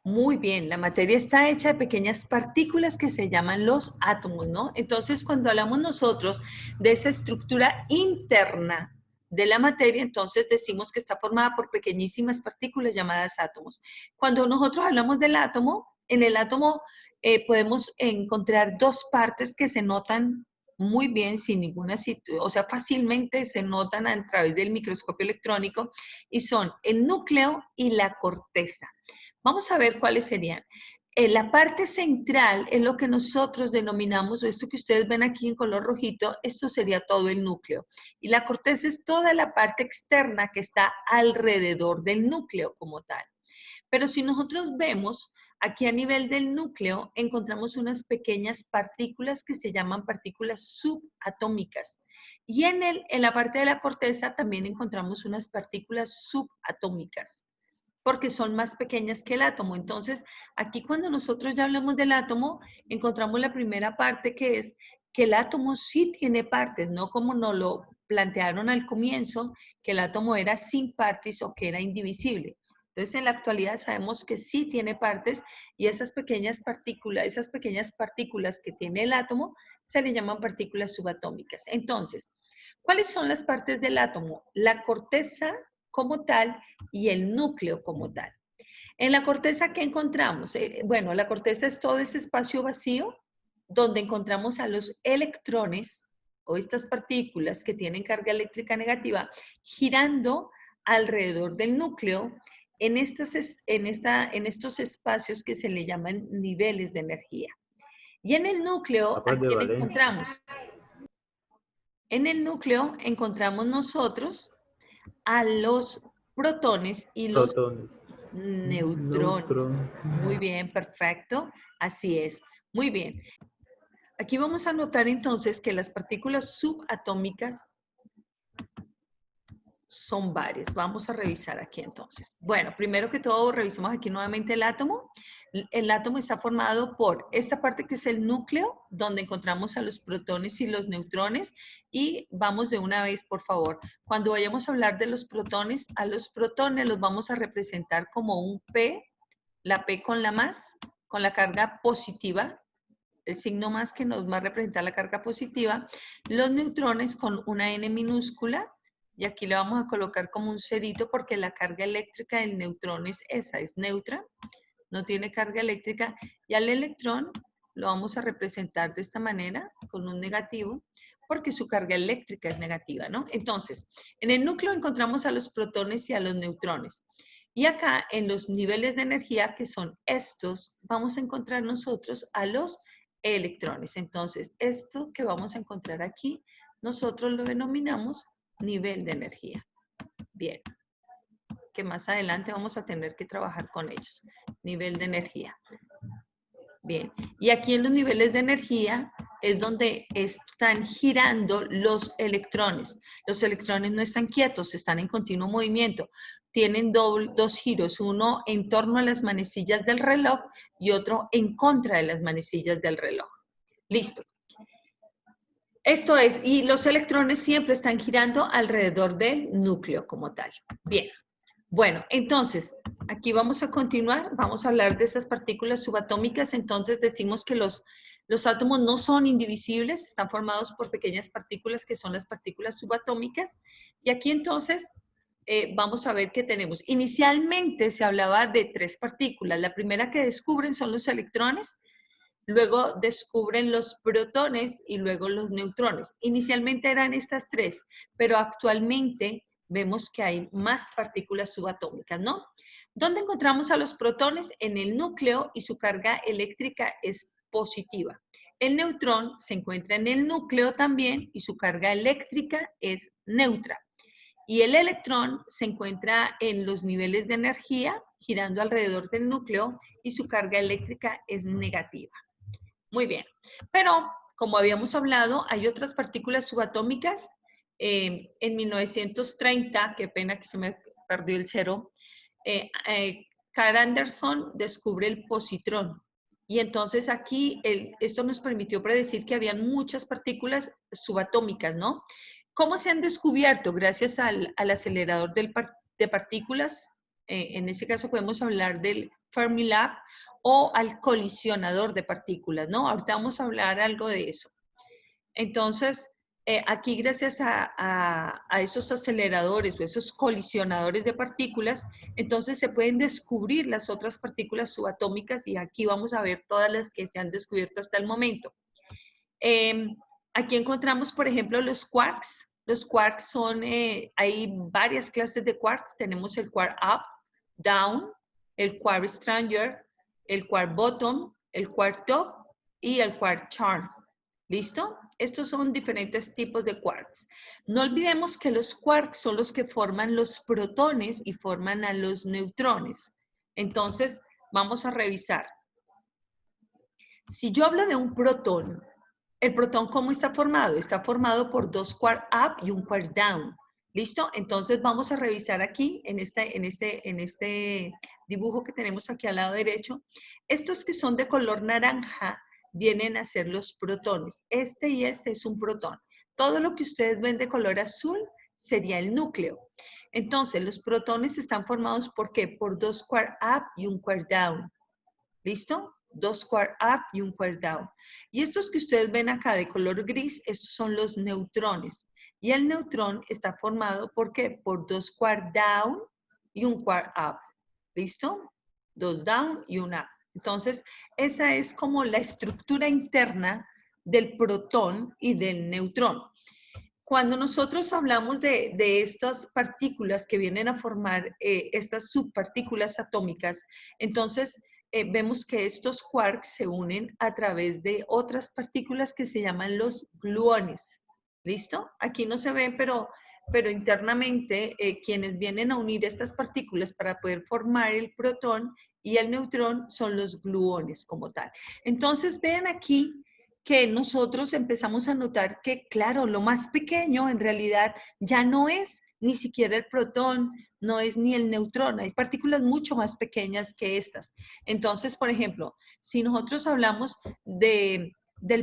Muy bien, la materia está hecha de pequeñas partículas que se llaman los átomos, ¿no? Entonces, cuando hablamos nosotros de esa estructura interna de la materia, entonces decimos que está formada por pequeñísimas partículas llamadas átomos. Cuando nosotros hablamos del átomo, en el átomo podemos encontrar dos partes que se notan muy bien, sin ninguna, o sea, fácilmente se notan a través del microscopio electrónico, y son el núcleo y la corteza. Vamos a ver cuáles serían. La parte central es lo que nosotros denominamos, o esto que ustedes ven aquí en color rojito, esto sería todo el núcleo. Y la corteza es toda la parte externa que está alrededor del núcleo como tal. Pero si nosotros vemos, aquí a nivel del núcleo encontramos unas pequeñas partículas que se llaman partículas subatómicas. Y en la parte de la corteza también encontramos unas partículas subatómicas, porque son más pequeñas que el átomo. Entonces, aquí cuando nosotros ya hablamos del átomo, encontramos la primera parte, que es que el átomo sí tiene partes, no como nos lo plantearon al comienzo, que el átomo era sin partes o que era indivisible. Entonces, en la actualidad sabemos que sí tiene partes, y esas pequeñas partículas que tiene el átomo se le llaman partículas subatómicas. Entonces, ¿cuáles son las partes del átomo? La corteza como tal y el núcleo como tal. En la corteza, ¿qué encontramos? Bueno, la corteza es todo ese espacio vacío donde encontramos a los electrones o estas partículas que tienen carga eléctrica negativa girando alrededor del núcleo en estos espacios que se le llaman niveles de energía. Y en el núcleo, ¿a Capas de quién valencia. encontramos? En el núcleo encontramos nosotros a los protones y los Protones. neutrones. Neutrones. Muy bien, perfecto. Así es. Muy bien. Aquí vamos a notar entonces que las partículas subatómicas son varias. Vamos a revisar aquí entonces. Bueno, primero que todo, revisemos aquí nuevamente el átomo. El átomo está formado por esta parte que es el núcleo, donde encontramos a los protones y los neutrones. Y vamos de una vez, por favor. Cuando vayamos a hablar de los protones, a los protones los vamos a representar como un P, la P con la más, con la carga positiva, el signo más que nos va a representar la carga positiva. Los neutrones con una N minúscula, y aquí le vamos a colocar como un cerito porque la carga eléctrica del neutrón es esa, es neutra, no tiene carga eléctrica. Y al electrón lo vamos a representar de esta manera, con un negativo, porque su carga eléctrica es negativa, ¿no? Entonces, en el núcleo encontramos a los protones y a los neutrones. Y acá, en los niveles de energía, que son estos, vamos a encontrar nosotros a los electrones. Entonces, esto que vamos a encontrar aquí, nosotros lo denominamos nivel de energía. Bien, que más adelante vamos a tener que trabajar con ellos. Nivel de energía. Bien, y aquí en los niveles de energía es donde están girando los electrones. Los electrones no están quietos, están en continuo movimiento. Tienen dos giros, uno en torno a las manecillas del reloj y otro en contra de las manecillas del reloj. Listo. Esto es, y los electrones siempre están girando alrededor del núcleo como tal. Bien. Bueno, entonces, aquí vamos a continuar, vamos a hablar de esas partículas subatómicas. Entonces decimos que los átomos no son indivisibles, están formados por pequeñas partículas que son las partículas subatómicas. Y aquí entonces vamos a ver qué tenemos. Inicialmente se hablaba de tres partículas. La primera que descubren son los electrones, luego descubren los protones y luego los neutrones. Inicialmente eran estas tres, pero actualmente vemos que hay más partículas subatómicas, ¿no? ¿Dónde encontramos a los protones? En el núcleo, y su carga eléctrica es positiva. El neutrón se encuentra en el núcleo también y su carga eléctrica es neutra. Y el electrón se encuentra en los niveles de energía, girando alrededor del núcleo, y su carga eléctrica es negativa. Muy bien, pero como habíamos hablado, hay otras partículas subatómicas. En 1930, qué pena que se me perdió el cero, Carl Anderson descubre el positrón. Y entonces aquí esto nos permitió predecir que habían muchas partículas subatómicas, ¿no? ¿Cómo se han descubierto? Gracias al acelerador de partículas. En ese caso podemos hablar del Fermilab o al colisionador de partículas, ¿no? Ahorita vamos a hablar algo de eso. Entonces, aquí gracias a esos aceleradores o esos colisionadores de partículas, entonces se pueden descubrir las otras partículas subatómicas y aquí vamos a ver todas las que se han descubierto hasta el momento. Aquí encontramos, por ejemplo, los quarks. Los quarks son, hay varias clases de quarks. Tenemos el quark up, down, el quark stranger, el quark bottom, el quark top y el quark charm. ¿Listo? Estos son diferentes tipos de quarks. No olvidemos que los quarks son los que forman los protones y forman a los neutrones. Entonces, vamos a revisar. Si yo hablo de un protón, ¿el protón cómo está formado? Está formado por dos quark up y un quark down. ¿Listo? Entonces vamos a revisar aquí en este dibujo que tenemos aquí al lado derecho. Estos que son de color naranja vienen a ser los protones. Este y este es un protón. Todo lo que ustedes ven de color azul sería el núcleo. Entonces los protones están formados ¿por qué? Por dos quark up y un quark down. ¿Listo? Dos quark up y un quark down. Y estos que ustedes ven acá de color gris, estos son los neutrones. Y el neutrón está formado ¿por qué? Por dos quark down y un quark up. ¿Listo? Dos down y un up. Entonces, esa es como la estructura interna del protón y del neutrón. Cuando nosotros hablamos de estas partículas que vienen a formar estas subpartículas atómicas, entonces vemos que estos quarks se unen a través de otras partículas que se llaman los gluones. ¿Listo? Aquí no se ven, pero internamente quienes vienen a unir estas partículas para poder formar el protón y el neutrón son los gluones como tal. Entonces vean aquí que nosotros empezamos a notar que, claro, lo más pequeño en realidad ya no es ni siquiera el protón, no es ni el neutrón, hay partículas mucho más pequeñas que estas. Entonces, por ejemplo, si nosotros hablamos del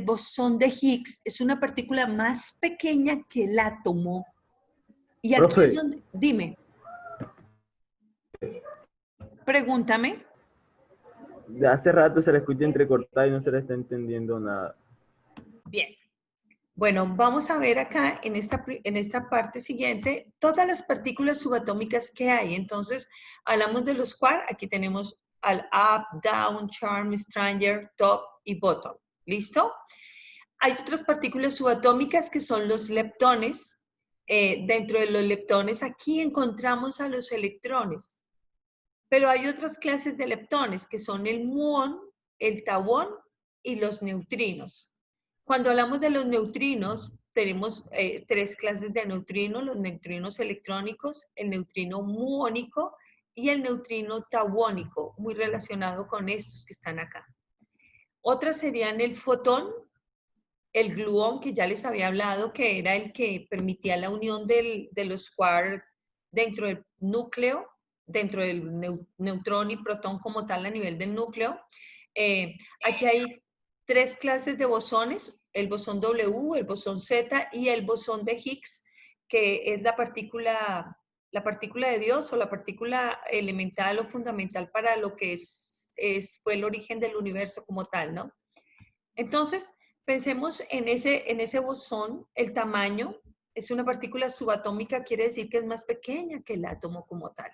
bosón de Higgs, es una partícula más pequeña que el átomo. Y aquí Profe, es donde, dime, pregúntame. de hace rato se le escucha entrecortada y no se le está entendiendo nada. Bien. Bueno, vamos a ver acá en esta parte siguiente todas las partículas subatómicas que hay. Entonces, hablamos de los quarks. Aquí tenemos al up, down, charm, stranger, top y bottom. ¿Listo? Hay otras partículas subatómicas que son los leptones. Dentro de los leptones aquí encontramos a los electrones. Pero hay otras clases de leptones que son el muón, el tauón y los neutrinos. Cuando hablamos de los neutrinos, tenemos tres clases de neutrinos, los neutrinos electrónicos, el neutrino muónico y el neutrino tauónico, muy relacionado con estos que están acá. Otras serían el fotón, el gluón, que ya les había hablado, que era el que permitía la unión de los quarks dentro del núcleo, dentro del neutrón y protón como tal a nivel del núcleo. Aquí hay tres clases de bosones, el bosón W, el bosón Z y el bosón de Higgs, que es la partícula de Dios o la partícula elemental o fundamental para lo que fue el origen del universo como tal, ¿no? Entonces, pensemos en ese bosón, el tamaño es una partícula subatómica, quiere decir que es más pequeña que el átomo como tal.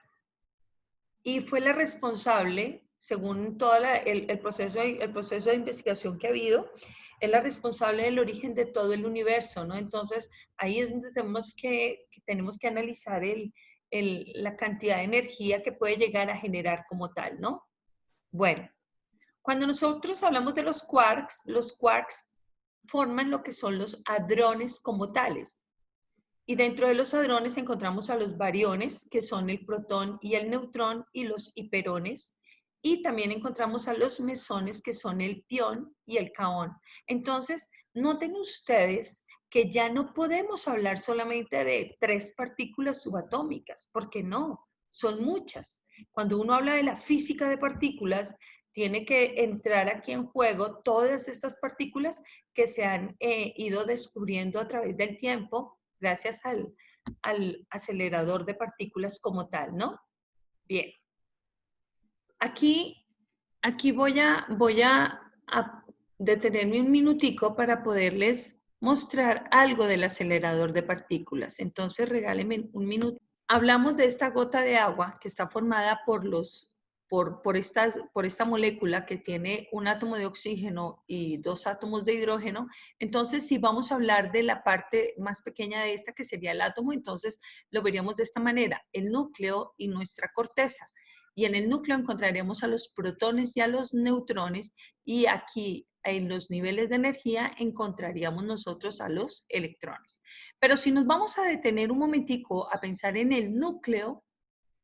Y fue la responsable, según todo el proceso de investigación que ha habido, es la responsable del origen de todo el universo, ¿no? Entonces, ahí es donde tenemos que analizar la cantidad de energía que puede llegar a generar como tal, ¿no? Bueno, cuando nosotros hablamos de los quarks forman lo que son los hadrones como tales. Y dentro de los hadrones encontramos a los bariones, que son el protón y el neutrón, y los hiperones. Y también encontramos a los mesones, que son el pión y el caón. Entonces, noten ustedes que ya no podemos hablar solamente de tres partículas subatómicas, porque no, son muchas. Cuando uno habla de la física de partículas, tiene que entrar aquí en juego todas estas partículas que se han ido descubriendo a través del tiempo gracias al acelerador de partículas como tal, ¿no? Bien. Aquí aquí voy a detenerme un minutico para poderles mostrar algo del acelerador de partículas. Entonces, regálenme un minuto. Hablamos de esta gota de agua que está formada por esta molécula que tiene un átomo de oxígeno y 2 átomos de hidrógeno. Entonces, si vamos a hablar de la parte más pequeña de esta, que sería el átomo, entonces lo veríamos de esta manera: el núcleo y nuestra corteza. Y en el núcleo encontraremos a los protones y a los neutrones, y aquí en los niveles de energía encontraríamos nosotros a los electrones. Pero si nos vamos a detener un momentico a pensar en el núcleo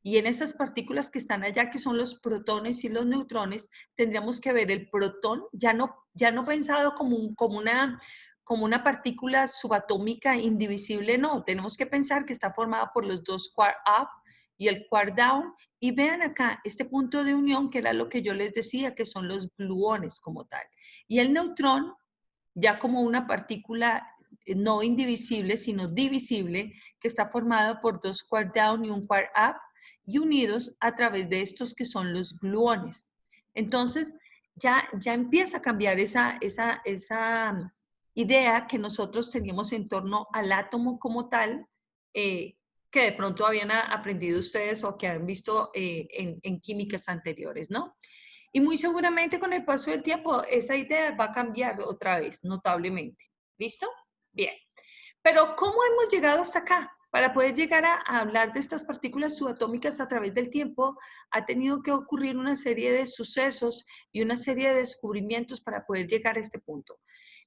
y en esas partículas que están allá, que son los protones y los neutrones, tendríamos que ver el protón, ya no pensado como una partícula subatómica indivisible, no, tenemos que pensar que está formada por los dos quark up y el quark down. Y vean acá este punto de unión, que era lo que yo les decía, que son los gluones como tal. Y el neutrón, ya como una partícula no indivisible, sino divisible, que está formada por 2 quark down y un quark up, y unidos a través de estos que son los gluones. Entonces, ya empieza a cambiar esa idea que nosotros teníamos en torno al átomo como tal, que de pronto habían aprendido ustedes o que han visto en químicas anteriores, ¿no? Y muy seguramente con el paso del tiempo esa idea va a cambiar otra vez, notablemente. ¿Listo? Bien. Pero ¿cómo hemos llegado hasta acá? Para poder llegar a hablar de estas partículas subatómicas a través del tiempo, ha tenido que ocurrir una serie de sucesos y una serie de descubrimientos para poder llegar a este punto.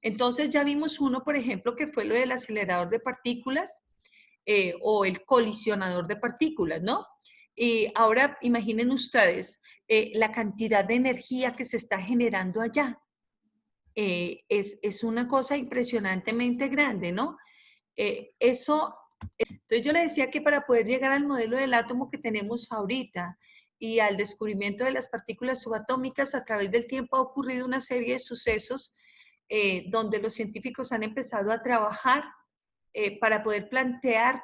Entonces ya vimos uno, por ejemplo, que fue lo del acelerador de partículas, o el colisionador de partículas, ¿no? Y ahora imaginen ustedes la cantidad de energía que se está generando allá. Es una cosa impresionantemente grande, ¿no? Entonces yo le decía que para poder llegar al modelo del átomo que tenemos ahorita y al descubrimiento de las partículas subatómicas, a través del tiempo ha ocurrido una serie de sucesos donde los científicos han empezado a trabajar para poder plantear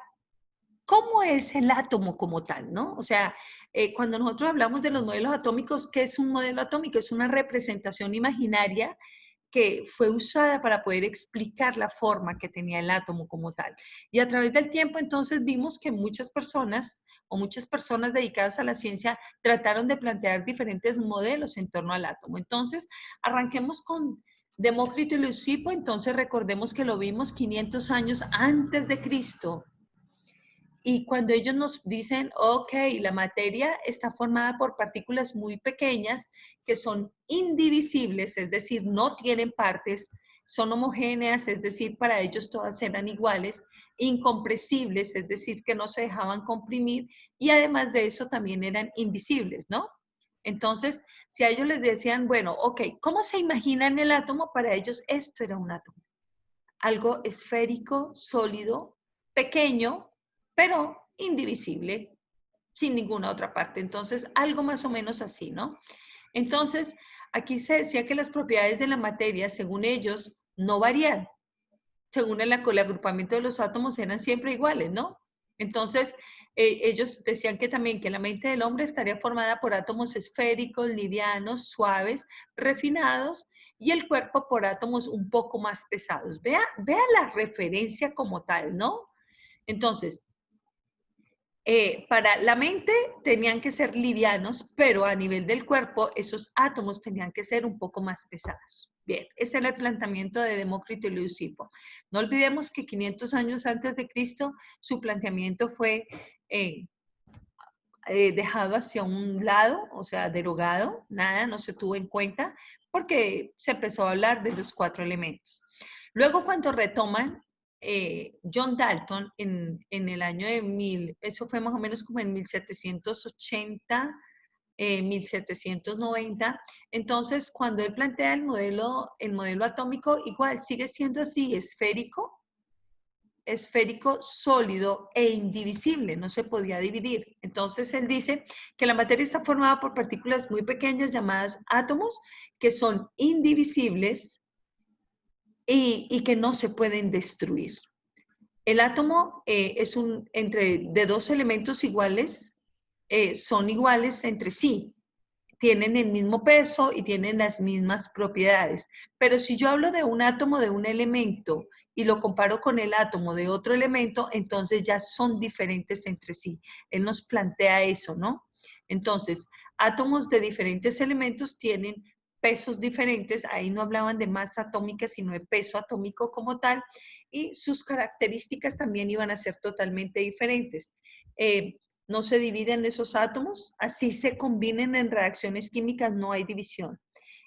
cómo es el átomo como tal, ¿no? O sea, cuando nosotros hablamos de los modelos atómicos, ¿qué es un modelo atómico? Es una representación imaginaria que fue usada para poder explicar la forma que tenía el átomo como tal. Y a través del tiempo, entonces, vimos que muchas personas dedicadas a la ciencia trataron de plantear diferentes modelos en torno al átomo. Entonces, arranquemos con Demócrito y Leucipo. Entonces, recordemos que lo vimos 500 años antes de Cristo. Y cuando ellos nos dicen, ok, la materia está formada por partículas muy pequeñas que son indivisibles, es decir, no tienen partes, son homogéneas, es decir, para ellos todas eran iguales, incompresibles, es decir, que no se dejaban comprimir, y además de eso también eran invisibles, ¿no? Entonces, si a ellos les decían, bueno, ok, ¿cómo se imaginan el átomo? Para ellos esto era un átomo. Algo esférico, sólido, pequeño, pero indivisible, sin ninguna otra parte. Entonces, algo más o menos así, ¿no? Entonces, aquí se decía que las propiedades de la materia, según ellos, no varían. Según el agrupamiento de los átomos, eran siempre iguales, ¿no? Entonces, ellos decían que también que la mente del hombre estaría formada por átomos esféricos, livianos, suaves, refinados, y el cuerpo por átomos un poco más pesados. Vea la referencia como tal, ¿no? Entonces, para la mente tenían que ser livianos, pero a nivel del cuerpo esos átomos tenían que ser un poco más pesados. Bien, ese era el planteamiento de Demócrito y Leucipo. No olvidemos que 500 años antes de Cristo su planteamiento fue dejado hacia un lado, o sea, derogado, nada, no se tuvo en cuenta, porque se empezó a hablar de los 4 elementos. Luego, cuando retoman John Dalton en el año de 1000, eso fue más o menos como en 1780, 1790, entonces cuando él plantea el modelo atómico, igual sigue siendo así, esférico, sólido e indivisible, no se podía dividir. Entonces él dice que la materia está formada por partículas muy pequeñas llamadas átomos, que son indivisibles y que no se pueden destruir. El átomo es de dos elementos iguales, son iguales entre sí. tienen el mismo peso y tienen las mismas propiedades. Pero si yo hablo de un átomo de un elemento y lo comparo con el átomo de otro elemento, entonces ya son diferentes entre sí. Él nos plantea eso, ¿no? Entonces, átomos de diferentes elementos tienen pesos diferentes, ahí no hablaban de masa atómica, sino de peso atómico como tal, y sus características también iban a ser totalmente diferentes. No se dividen esos átomos, así se combinen en reacciones químicas, no hay división.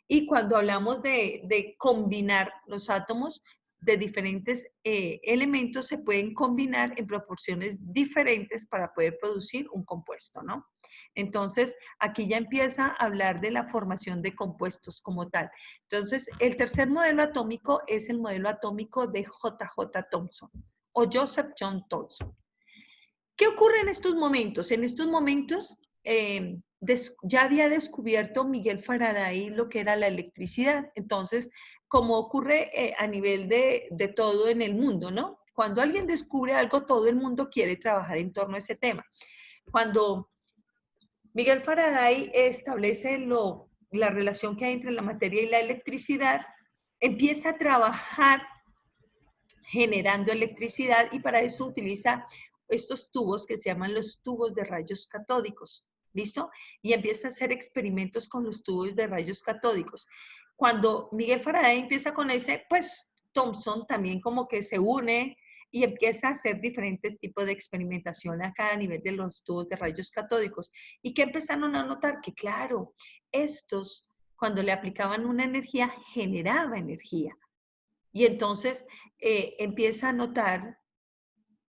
Y cuando hablamos de combinar los átomos de diferentes elementos, se pueden combinar en proporciones diferentes para poder producir un compuesto, ¿no? Entonces, aquí ya empieza a hablar de la formación de compuestos como tal. Entonces, el tercer modelo atómico es el modelo atómico de J.J. Thomson o Joseph John Thomson. ¿Qué ocurre en estos momentos? En estos momentos ya había descubierto Miguel Faraday lo que era la electricidad. Entonces, como ocurre a nivel de todo en el mundo, ¿no? Cuando alguien descubre algo, todo el mundo quiere trabajar en torno a ese tema. Cuando Miguel Faraday establece la relación que hay entre la materia y la electricidad, empieza a trabajar generando electricidad y para eso utiliza estos tubos que se llaman los tubos de rayos catódicos, ¿listo? Y empieza a hacer experimentos con los tubos de rayos catódicos. Cuando Miguel Faraday empieza con ese, pues Thomson también como que se une y empieza a hacer diferentes tipos de experimentación a cada nivel de los tubos de rayos catódicos. ¿Y que empezaron a notar? Que claro, estos, cuando le aplicaban una energía, generaba energía. Y entonces empieza a notar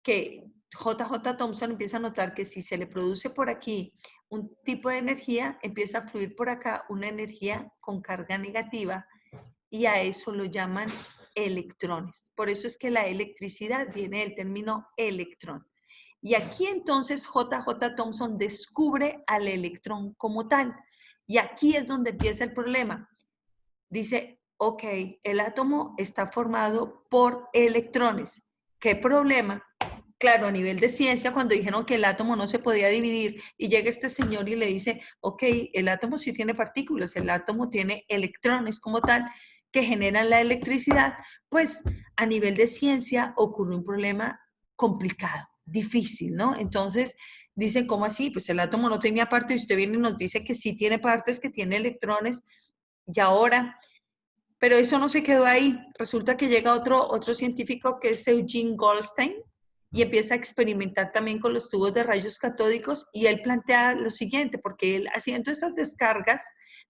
que J.J. Thomson empieza a notar que si se le produce por aquí un tipo de energía, empieza a fluir por acá una energía con carga negativa y a eso lo llaman electrones. Por eso es que la electricidad viene del término electrón. Y aquí entonces J.J. Thomson descubre al electrón como tal. Y aquí es donde empieza el problema. Dice, ok, el átomo está formado por electrones. ¿Qué problema? Claro, a nivel de ciencia, cuando dijeron que el átomo no se podía dividir y llega este señor y le dice, ok, el átomo sí tiene partículas, el átomo tiene electrones como tal que generan la electricidad, pues a nivel de ciencia ocurre un problema complicado, difícil, ¿no? Entonces dicen, ¿cómo así? Pues el átomo no tenía partes y usted viene y nos dice que sí tiene partes, que tiene electrones. Y ahora, pero eso no se quedó ahí. Resulta que llega otro científico que es Eugene Goldstein y empieza a experimentar también con los tubos de rayos catódicos y él plantea lo siguiente, porque él haciendo esas descargas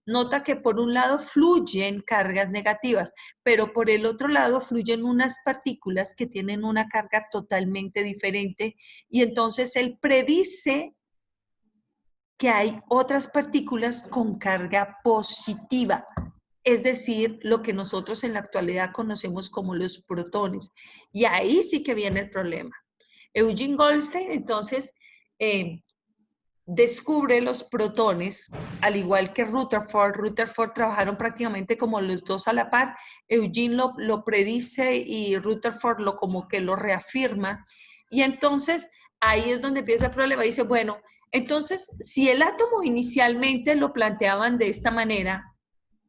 nota que por un lado fluyen cargas negativas, pero por el otro lado fluyen unas partículas que tienen una carga totalmente diferente y entonces él predice que hay otras partículas con carga positiva, es decir, lo que nosotros en la actualidad conocemos como los protones. Y ahí sí que viene el problema. Eugene Goldstein, entonces, descubre los protones, al igual que Rutherford. Rutherford trabajaron prácticamente como los dos a la par. Eugene lo predice y Rutherford como que lo reafirma. Y entonces, ahí es donde empieza el problema. Dice, bueno, entonces, si el átomo inicialmente lo planteaban de esta manera,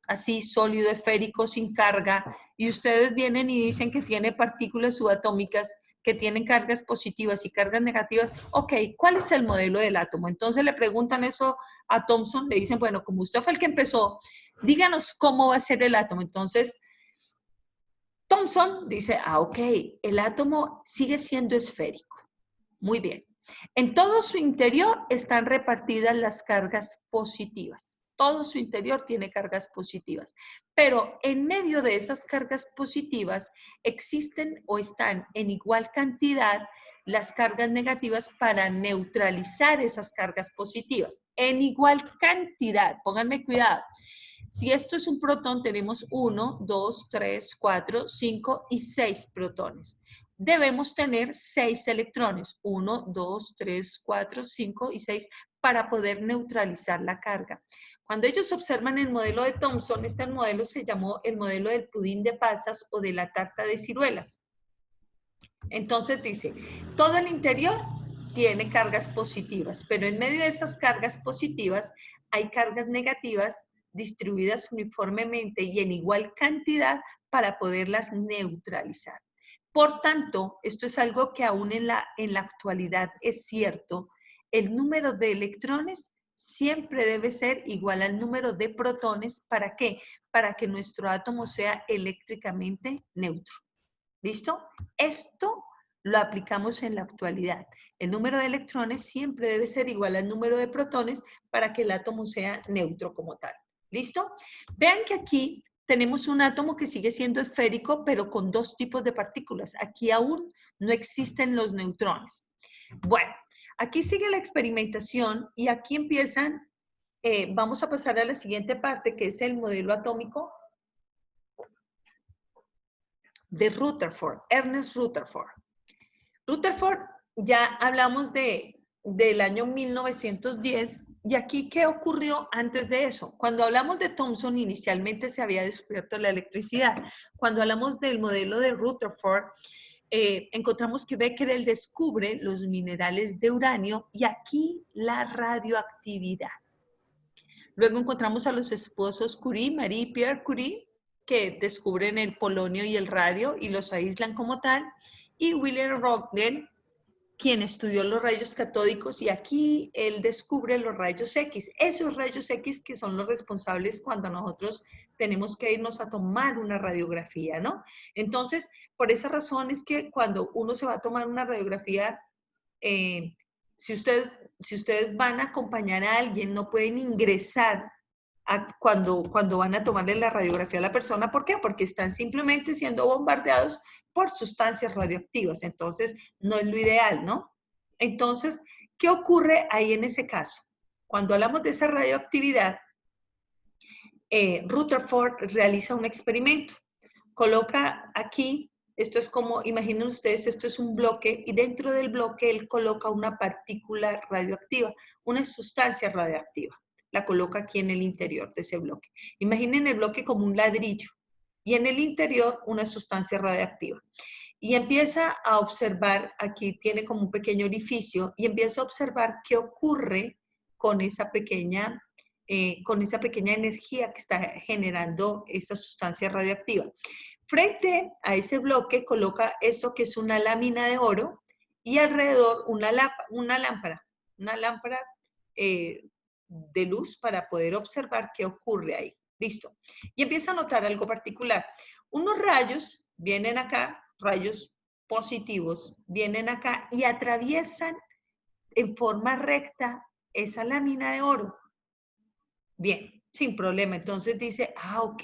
así sólido, esférico, sin carga, y ustedes vienen y dicen que tiene partículas subatómicas que tienen cargas positivas y cargas negativas, ok, ¿cuál es el modelo del átomo? Entonces le preguntan eso a Thomson, le dicen, bueno, como usted fue el que empezó, díganos cómo va a ser el átomo. Entonces, Thomson dice, ok, el átomo sigue siendo esférico. Muy bien. En todo su interior están repartidas las cargas positivas. Todo su interior tiene cargas positivas. Pero en medio de esas cargas positivas existen o están en igual cantidad las cargas negativas para neutralizar esas cargas positivas. En igual cantidad. Pónganme cuidado. Si esto es un protón, tenemos 1, 2, 3, 4, 5 y 6 protones. Debemos tener 6 electrones, 1, 2, 3, 4, 5 y 6, para poder neutralizar la carga. Cuando ellos observan el modelo de Thomson, este modelo se llamó el modelo del pudín de pasas o de la tarta de ciruelas. Entonces dice, todo el interior tiene cargas positivas, pero en medio de esas cargas positivas hay cargas negativas distribuidas uniformemente y en igual cantidad para poderlas neutralizar. Por tanto, esto es algo que aún en la actualidad es cierto, el número de electrones siempre debe ser igual al número de protones. ¿Para qué? Para que nuestro átomo sea eléctricamente neutro. ¿Listo? Esto lo aplicamos en la actualidad. El número de electrones siempre debe ser igual al número de protones para que el átomo sea neutro como tal. ¿Listo? Vean que aquí tenemos un átomo que sigue siendo esférico, pero con dos tipos de partículas. Aquí aún no existen los neutrones. Bueno, aquí sigue la experimentación y aquí empiezan, vamos a pasar a la siguiente parte, que es el modelo atómico de Rutherford, Ernest Rutherford. Rutherford, ya hablamos del año 1910, y aquí, ¿qué ocurrió antes de eso? Cuando hablamos de Thomson, inicialmente se había descubierto la electricidad. Cuando hablamos del modelo de Rutherford, encontramos que Becquerel descubre los minerales de uranio y aquí la radioactividad. Luego encontramos a los esposos Curie, Marie y Pierre Curie, que descubren el polonio y el radio y los aíslan como tal, y William Röntgen, quien estudió los rayos catódicos, y aquí él descubre los rayos X, esos rayos X que son los responsables cuando nosotros tenemos que irnos a tomar una radiografía, ¿no? Entonces, por esa razón es que cuando uno se va a tomar una radiografía, si ustedes van a acompañar a alguien, no pueden ingresar cuando van a tomarle la radiografía a la persona. ¿Por qué? Porque están simplemente siendo bombardeados por sustancias radioactivas. Entonces, no es lo ideal, ¿no? Entonces, ¿qué ocurre ahí en ese caso? Cuando hablamos de esa radioactividad, Rutherford realiza un experimento. Coloca aquí, esto es como, imaginen ustedes, esto es un bloque, y dentro del bloque él coloca una partícula radioactiva, una sustancia radioactiva. La coloca aquí en el interior de ese bloque. Imaginen el bloque como un ladrillo y en el interior una sustancia radioactiva. Y empieza a observar, aquí tiene como un pequeño orificio, y empieza a observar qué ocurre con esa pequeña energía que está generando esa sustancia radioactiva. Frente a ese bloque coloca eso que es una lámina de oro y alrededor una lámpara de luz para poder observar qué ocurre ahí. Listo. Y empieza a notar algo particular. Unos rayos vienen acá, rayos positivos, vienen acá y atraviesan en forma recta esa lámina de oro. Bien, sin problema. Entonces dice, ok,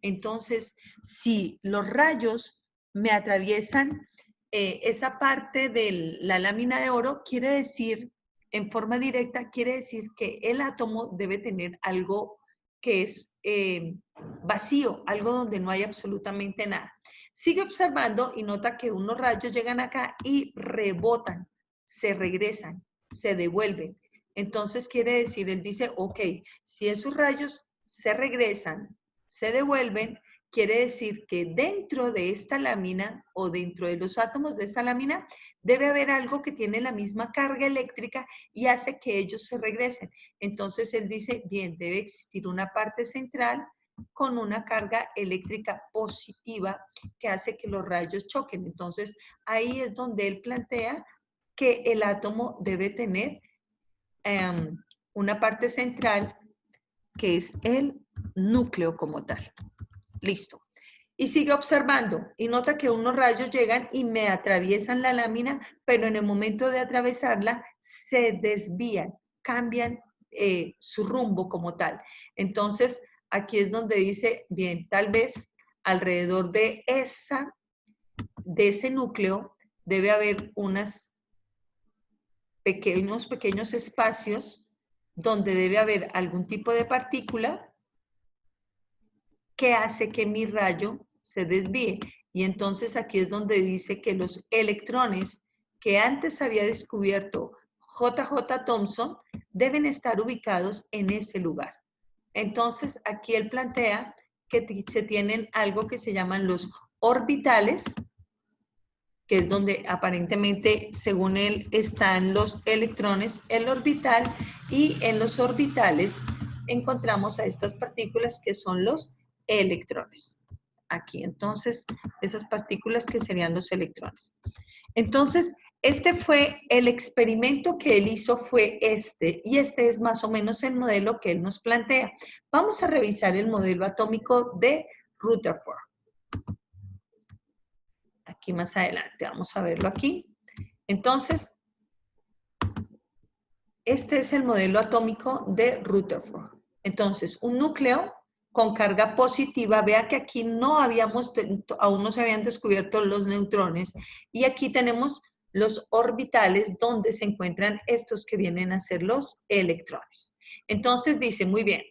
entonces si los rayos me atraviesan esa parte de la lámina de oro, quiere decir, en forma directa, quiere decir que el átomo debe tener algo que es vacío, algo donde no hay absolutamente nada. Sigue observando y nota que unos rayos llegan acá y rebotan, se regresan, se devuelven. Entonces quiere decir, él dice, ok, si esos rayos se regresan, se devuelven, quiere decir que dentro de esta lámina o dentro de los átomos de esa lámina debe haber algo que tiene la misma carga eléctrica y hace que ellos se regresen. Entonces él dice, bien, debe existir una parte central con una carga eléctrica positiva que hace que los rayos choquen. Entonces ahí es donde él plantea que el átomo debe tener una parte central que es el núcleo como tal. Listo. Y sigue observando y nota que unos rayos llegan y me atraviesan la lámina, pero en el momento de atravesarla se desvían, cambian su rumbo como tal. Entonces, aquí es donde dice, bien, tal vez alrededor de ese núcleo debe haber unos pequeños espacios donde debe haber algún tipo de partícula que hace que mi rayo se desvíe. Y entonces aquí es donde dice que los electrones que antes había descubierto J.J. Thomson deben estar ubicados en ese lugar. Entonces aquí él plantea que se tienen algo que se llaman los orbitales, que es donde aparentemente, según él, están los electrones, el orbital, y en los orbitales encontramos a estas partículas que son los electrones. Aquí, entonces, esas partículas que serían los electrones. Entonces, este fue el experimento que él hizo, fue este, y este es más o menos el modelo que él nos plantea. Vamos a revisar el modelo atómico de Rutherford. Aquí más adelante, vamos a verlo aquí. Entonces, este es el modelo atómico de Rutherford. Entonces, un núcleo con carga positiva, vea que aquí no habíamos, aún no se habían descubierto los neutrones, y aquí tenemos los orbitales donde se encuentran estos que vienen a ser los electrones. Entonces dice, muy bien,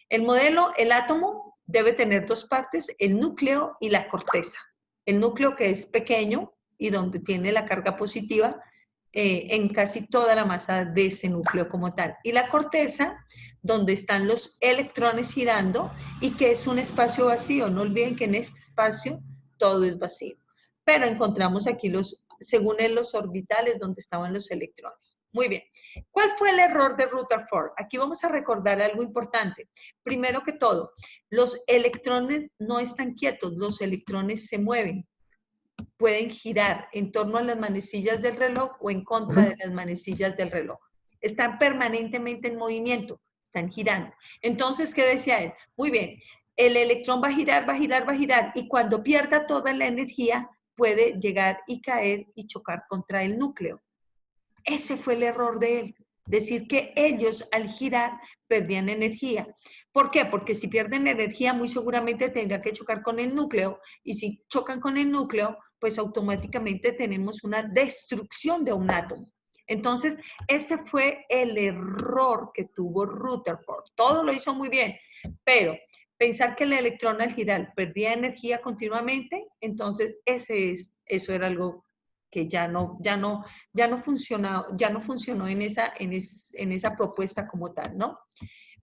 el modelo, el átomo debe tener dos partes, el núcleo y la corteza. El núcleo, que es pequeño y donde tiene la carga positiva en casi toda la masa de ese núcleo como tal. Y la corteza, donde están los electrones girando y que es un espacio vacío. No olviden que en este espacio todo es vacío. Pero encontramos aquí los, según él, los orbitales donde estaban los electrones. Muy bien. ¿Cuál fue el error de Rutherford? Aquí vamos a recordar algo importante. Primero que todo, los electrones no están quietos, los electrones se mueven. Pueden girar en torno a las manecillas del reloj o en contra de las manecillas del reloj. Están permanentemente en movimiento, están girando. Entonces, ¿qué decía él? Muy bien, el electrón va a girar, va a girar, va a girar, y cuando pierda toda la energía, puede llegar y caer y chocar contra el núcleo. Ese fue el error de él. Decir que ellos al girar perdían energía. ¿Por qué? Porque si pierden energía, muy seguramente tendrán que chocar con el núcleo, y si chocan con el núcleo, pues automáticamente tenemos una destrucción de un átomo. Entonces, ese fue el error que tuvo Rutherford. Todo lo hizo muy bien, pero pensar que el electrón al girar perdía energía continuamente, entonces eso era algo que ya no funcionó en esa propuesta como tal, ¿no?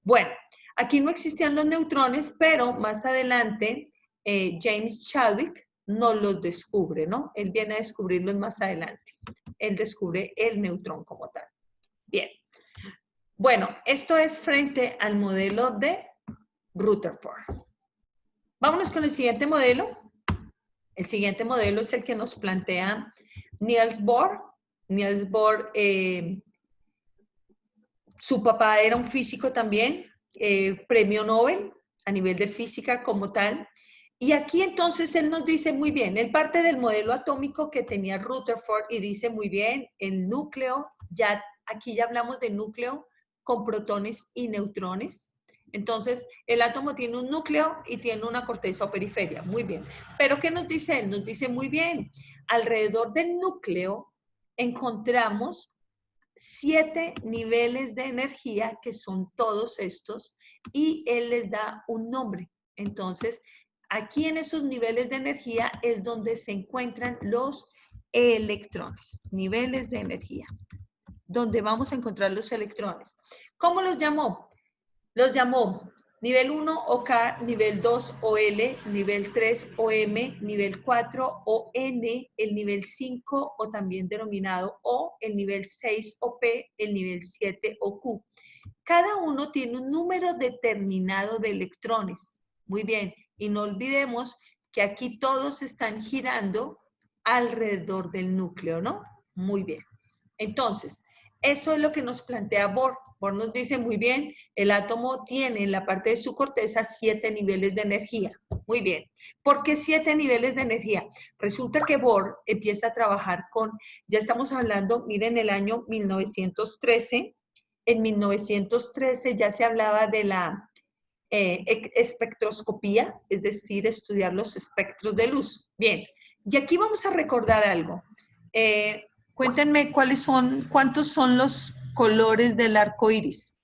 Bueno, aquí no existían los neutrones, pero más adelante James Chadwick nos los descubre, ¿no? Él viene a descubrirlos más adelante. Él descubre el neutrón como tal. Bien. Bueno, esto es frente al modelo de Rutherford. Vámonos con el siguiente modelo. El siguiente modelo es el que nos plantea Niels Bohr. Niels Bohr, su papá era un físico también, premio Nobel a nivel de física como tal. Y aquí entonces él nos dice muy bien, él parte del modelo atómico que tenía Rutherford y dice muy bien, el núcleo, aquí ya hablamos de núcleo con protones y neutrones. Entonces, el átomo tiene un núcleo y tiene una corteza o periferia. Muy bien. Pero ¿qué nos dice él? Nos dice muy bien, alrededor del núcleo encontramos 7 niveles de energía, que son todos estos, y él les da un nombre. Entonces, aquí en esos niveles de energía es donde se encuentran los electrones, niveles de energía, donde vamos a encontrar los electrones. ¿Cómo los llamó? Los llamó nivel 1 OK, nivel 2 OL, nivel 3 OM, nivel 4 ON, el nivel 5 o también denominado O, el nivel 6 OP, el nivel 7 OQ. Cada uno tiene un número determinado de electrones. Muy bien, y no olvidemos que aquí todos están girando alrededor del núcleo, ¿no? Muy bien. Entonces, eso es lo que nos plantea Bohr. Bohr nos dice muy bien, el átomo tiene en la parte de su corteza 7 niveles de energía. Muy bien. ¿Por qué 7 niveles de energía? Resulta que Bohr empieza a trabajar con, ya estamos hablando, miren, el año 1913. En 1913 ya se hablaba de la espectroscopía, es decir, estudiar los espectros de luz. Bien, y aquí vamos a recordar algo. Cuéntenme cuántos son los colores del arco iris.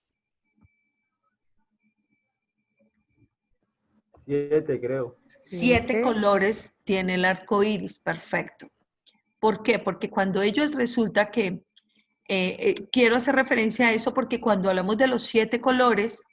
7, creo. 7 colores tiene el arco iris, perfecto. ¿Por qué? Porque cuando ellos resulta que, quiero hacer referencia a eso porque cuando hablamos de los 7 colores,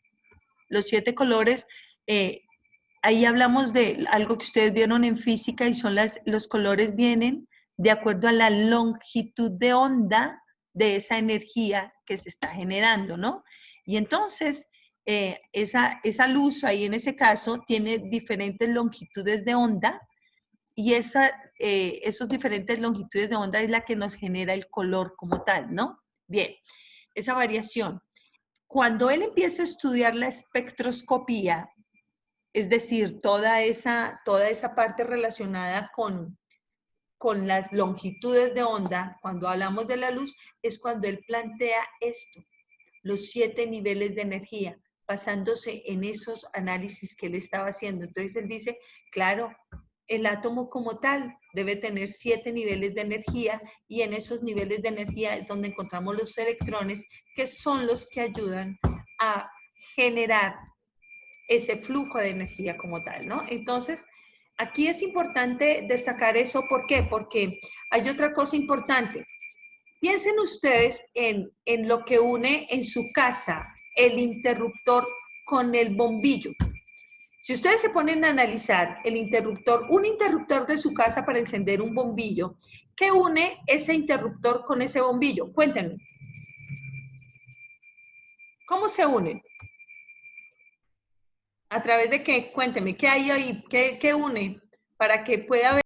ahí hablamos de algo que ustedes vieron en física y son los colores vienen de acuerdo a la longitud de onda de esa energía que se está generando, ¿no? Y entonces, esa luz ahí en ese caso tiene diferentes longitudes de onda y esos diferentes longitudes de onda es la que nos genera el color como tal, ¿no? Bien, esa variación. Cuando él empieza a estudiar la espectroscopía, es decir, toda esa parte relacionada con las longitudes de onda, cuando hablamos de la luz, es cuando él plantea esto, los 7 niveles de energía, basándose en esos análisis que él estaba haciendo. Entonces él dice, claro, el átomo como tal debe tener 7 niveles de energía y en esos niveles de energía es donde encontramos los electrones, que son los que ayudan a generar ese flujo de energía como tal, ¿no? Entonces, aquí es importante destacar eso. ¿Por qué? Porque hay otra cosa importante. Piensen ustedes en lo que une en su casa el interruptor con el bombillo. Si ustedes se ponen a analizar el interruptor, un interruptor de su casa para encender un bombillo, ¿qué une ese interruptor con ese bombillo? Cuéntenme. ¿Cómo se une? ¿A través de qué? Cuénteme, ¿qué hay ahí? ¿Qué une para que pueda